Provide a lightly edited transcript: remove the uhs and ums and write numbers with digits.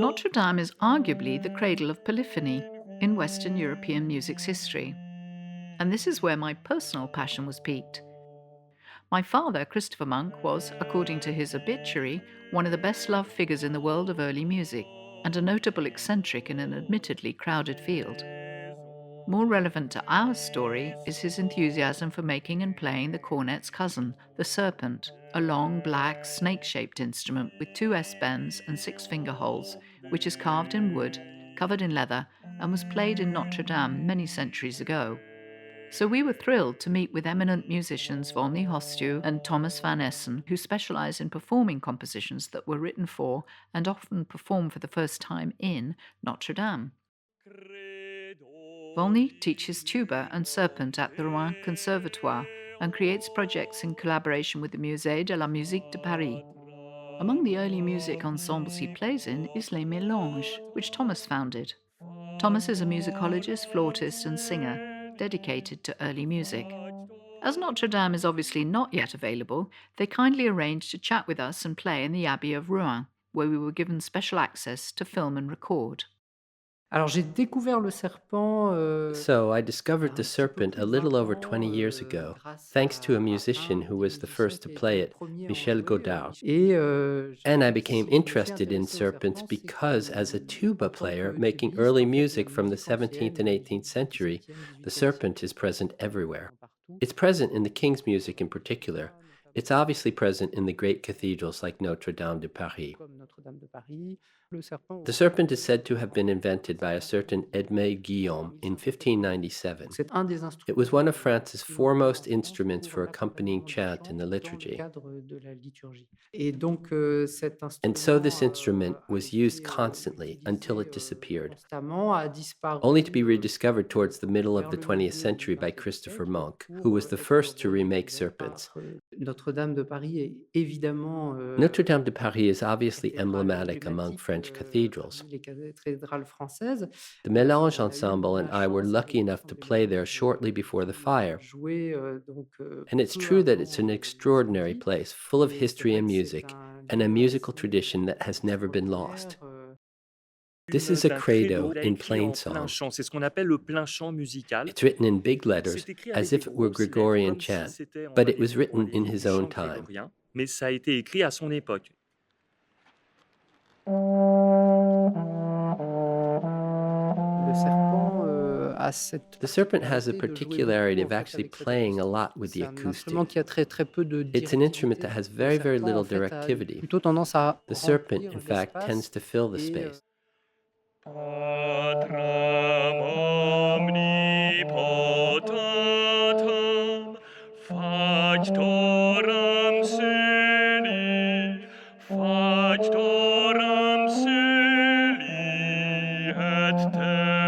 Notre Dame is arguably the cradle of polyphony in Western European music's history. And this is where my personal passion was piqued. My father, Christopher Monk, was, according to his obituary, one of the best-loved figures in the world of early music, and a notable eccentric in an admittedly crowded field. More relevant to our story is his enthusiasm for making and playing the cornet's cousin, the serpent, a long, black, snake-shaped instrument with 2 S-bends and 6 finger holes, which is carved in wood, covered in leather, and was played in Notre Dame many centuries ago. So we were thrilled to meet with eminent musicians Volny Hostiou and Thomas Van Essen, who specialize in performing compositions that were written for and often performed for the first time in Notre Dame. Volny teaches tuba and serpent at the Rouen Conservatoire and creates projects in collaboration with the Musée de la Musique de Paris. Among the early music ensembles he plays in is Les Mélanges, which Thomas founded. Thomas is a musicologist, flautist, and singer dedicated to early music. As Notre Dame is obviously not yet available, they kindly arranged to chat with us and play in the Abbey of Rouen, where we were given special access to film and record. Alors j'ai découvert le serpent, So I il y a discovered the un petit peu serpent plus a de 20 little over ans, 20 years ago, grâce thanks to a à musician un who des was the musiciens first to qui a été play le it, premier à en Michel jouer, Godard. et And I si became je me suis interested in intéressé au serpents serpent, c'est because, as a que, tuba en tant player que making tubiste, early en fait, la music from the musique ancienne, 17th and 18th century, 17e, the 18e serpent siècle, is present everywhere. partout. It's present in the king's music in particular. It's obviously present in the great cathedrals like Notre Dame de Paris. Comme Notre-Dame de Paris, le serpent The serpent is said to have been invented by a certain Edmé Guillaume in 1597. c'est un des It was one of instruments France's les plus foremost importants en France instruments pour for accompanying l'accompagnement du chant in the chant dans le liturgy. cadre de la liturgie. Et donc cet And so instrument this instrument a was été used constantly until utilisé it disappeared, constamment, a disparu only to be rediscovered towards the middle of vers the le 20th milieu du century by 20e Christopher siècle Monk, pour who was the être first to remake redécouvert serpents. par Notre-Dame de Paris est évidemment Notre Dame de Paris is obviously cathédrale emblematic among emblématique, French cathedrals. parmi les cathédrales françaises. The Mélange On a eu Ensemble la and I were chance lucky avec enough to l'ensemble des play there Mélanges shortly before the fire. jouer And it's peu true that it's avant an extraordinary l'incendie. place, full of Et c'est history vrai and que c'est music, un and a lieu musical assez tradition that has never been lost. extraordinaire, This is a D'un credo credo in écrit plain en plein song. chant. C'est ce qu'on appelle le plein chant musical. It's written in big letters, C'est écrit as avec des if it were grosses lettres, Gregorian comme si chant, c'était, on but va it was dire, written in du his chant own time. grégorien, mais ça a été écrit à son époque. le serpent a cette The serpent has a particularité de jouer particularity beaucoup, of en fait, actually avec cet playing a acoustique. lot with the C'est un acoustic. instrument qui a très peu de It's an instrument that directivité. has Le very serpent, little en fait, a directivity. plutôt tendance à The serpent, remplir in fact, l'espace tends to fill the et, space. Patram omnipotentatem, factorum celi, factorum celi et terrae.